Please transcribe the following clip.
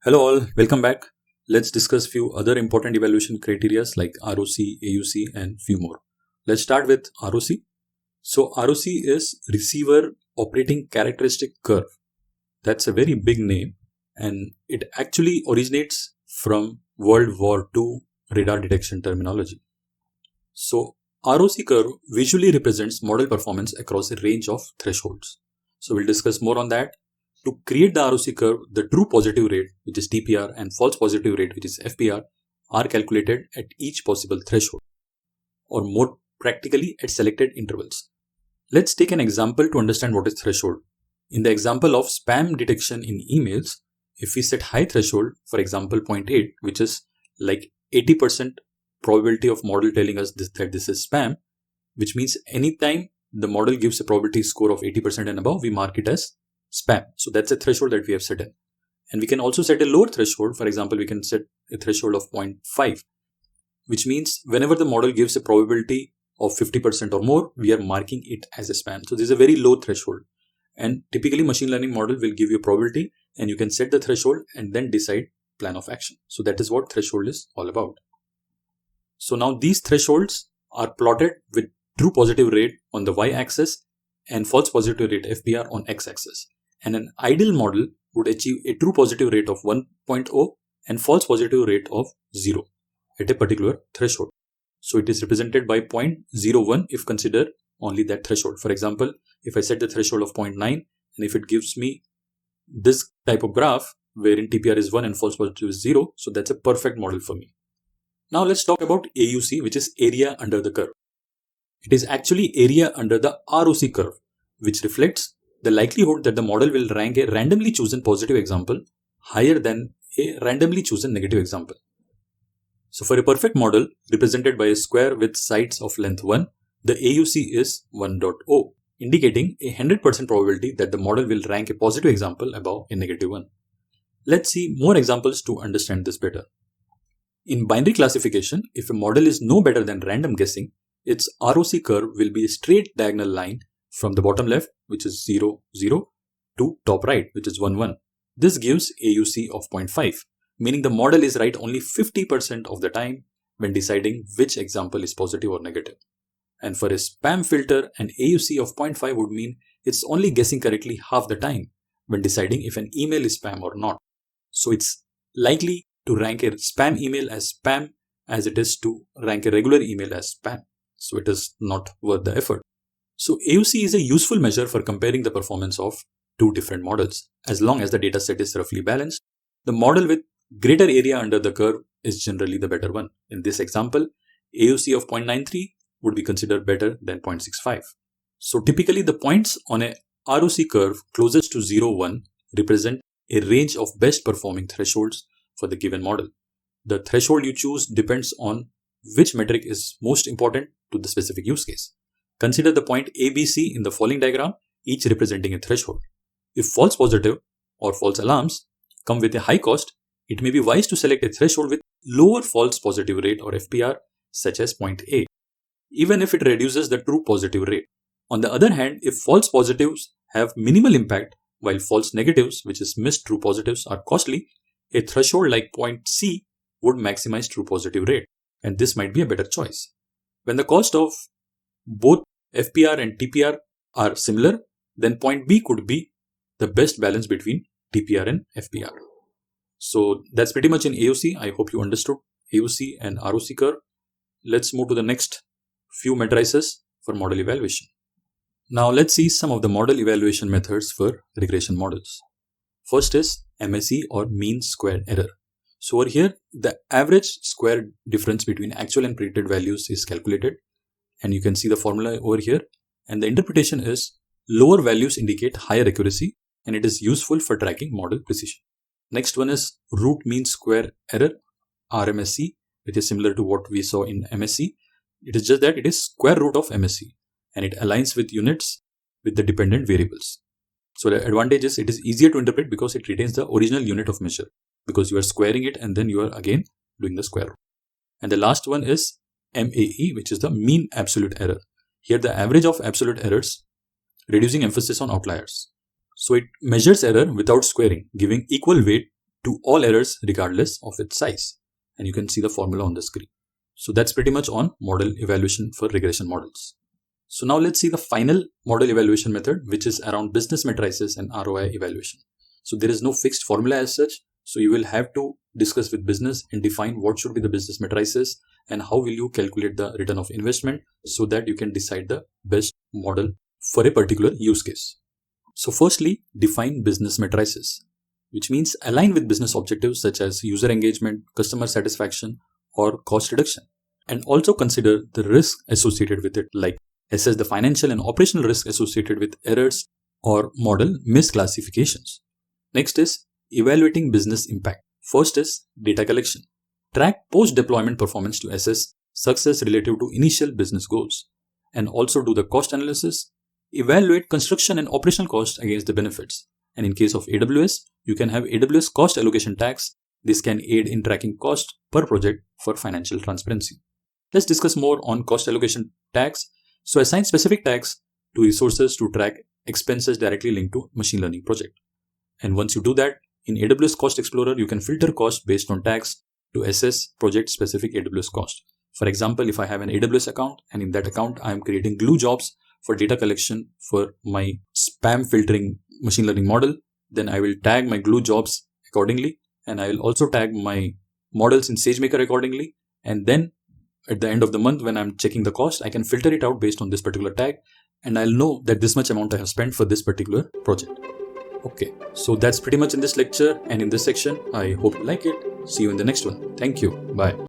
Hello all, welcome back. Let's discuss few other important evaluation criteria like ROC, AUC and few more. Let's start with ROC. So ROC is Receiver Operating Characteristic Curve. That's a very big name and it actually originates from World War II radar detection terminology. So ROC curve visually represents model performance across a range of thresholds. So we'll discuss more on that. To create the ROC curve, the true positive rate, which is TPR, and false positive rate, which is FPR, are calculated at each possible threshold, or more practically at selected intervals. Let's take an example to understand what is threshold. In the example of spam detection in emails, if we set high threshold, for example 0.8, which is like 80% probability of model telling us that this is spam, which means anytime the model gives a probability score of 80% and above, we mark it as spam. So that's a threshold that we have set in. And we can also set a lower threshold. For example, we can set a threshold of 0.5, which means whenever the model gives a probability of 50% or more, we are marking it as a spam. So this is a very low threshold. And typically machine learning model will give you a probability and you can set the threshold and then decide plan of action. So that is what threshold is all about. So now these thresholds are plotted with true positive rate on the y-axis and false positive rate FPR on x-axis. And an ideal model would achieve a true positive rate of 1.0 and false positive rate of 0 at a particular threshold. So it is represented by 0.01 if consider only that threshold. For example, if I set the threshold of 0.9 and if it gives me this type of graph wherein TPR is 1 and false positive is 0, so that's a perfect model for me. Now let's talk about AUC, which is area under the curve. It is actually area under the ROC curve, which reflects the likelihood that the model will rank a randomly chosen positive example higher than a randomly chosen negative example. So for a perfect model represented by a square with sides of length 1, the AUC is 1.0, indicating a 100% probability that the model will rank a positive example above a negative one. Let's see more examples to understand this better. In binary classification, if a model is no better than random guessing, its ROC curve will be a straight diagonal line from the bottom left, which is 0, 0, to top right, which is 1, 1. This gives AUC of 0.5, meaning the model is right only 50% of the time when deciding which example is positive or negative. And for a spam filter, an AUC of 0.5 would mean it's only guessing correctly half the time when deciding if an email is spam or not. So it's likely to rank a spam email as spam as it is to rank a regular email as spam. So it is not worth the effort. So AUC is a useful measure for comparing the performance of two different models. As long as the dataset is roughly balanced, the model with greater area under the curve is generally the better one. In this example, AUC of 0.93 would be considered better than 0.65. So typically the points on a ROC curve closest to 0, 1 represent a range of best performing thresholds for the given model. The threshold you choose depends on which metric is most important to the specific use case. Consider the point ABC in the following diagram, each representing a threshold. If false positive or false alarms come with a high cost, it may be wise to select a threshold with lower false positive rate or FPR such as 0.8, even if it reduces the true positive rate. On the other hand, if false positives have minimal impact while false negatives, which is missed true positives, are costly, a threshold like point C would maximize true positive rate, and this might be a better choice. When the cost of both FPR and TPR are similar, then point B could be the best balance between TPR and FPR. So that's pretty much in AUC. I hope you understood AUC and ROC curve. Let's move to the next few matrices for model evaluation. Now let's see some of the model evaluation methods for regression models. First is MSE or mean square error. So over here, the average square difference between actual and predicted values is calculated. And you can see the formula over here. And the interpretation is lower values indicate higher accuracy and it is useful for tracking model precision. Next one is root mean square error, RMSE, which is similar to what we saw in MSE. It is just that it is square root of MSE and it aligns with units with the dependent variables. So the advantage is it is easier to interpret because it retains the original unit of measure because you are squaring it and then you are again doing the square root. And the last one is MAE, which is the mean absolute error. Here the average of absolute errors, reducing emphasis on outliers. So it measures error without squaring, giving equal weight to all errors regardless of its size. And you can see the formula on the screen. So that's pretty much on model evaluation for regression models. So now let's see the final model evaluation method, which is around business matrices and ROI evaluation. So there is no fixed formula as such. So you will have to discuss with business and define what should be the business matrices and how will you calculate the return of investment so that you can decide the best model for a particular use case. So firstly, define business matrices, which means align with business objectives such as user engagement, customer satisfaction, or cost reduction. And also consider the risk associated with it, like assess the financial and operational risk associated with errors or model misclassifications. Next is evaluating business impact. First is data collection. Track post-deployment performance to assess success relative to initial business goals. And also do the cost analysis. Evaluate construction and operational costs against the benefits. And in case of AWS, you can have AWS cost allocation tags. This can aid in tracking cost per project for financial transparency. Let's discuss more on cost allocation tags. So assign specific tags to resources to track expenses directly linked to machine learning project. And once you do that, in AWS Cost Explorer, you can filter cost based on tags to assess project-specific AWS cost. For example, if I have an AWS account and in that account, I am creating glue jobs for data collection for my spam filtering machine learning model, then I will tag my glue jobs accordingly. And I will also tag my models in SageMaker accordingly. And then at the end of the month, when I'm checking the cost, I can filter it out based on this particular tag. And I'll know that this much amount I have spent for this particular project. Okay, so that's pretty much in this lecture and in this section. I hope you like it. See you in the next one. Thank you. Bye.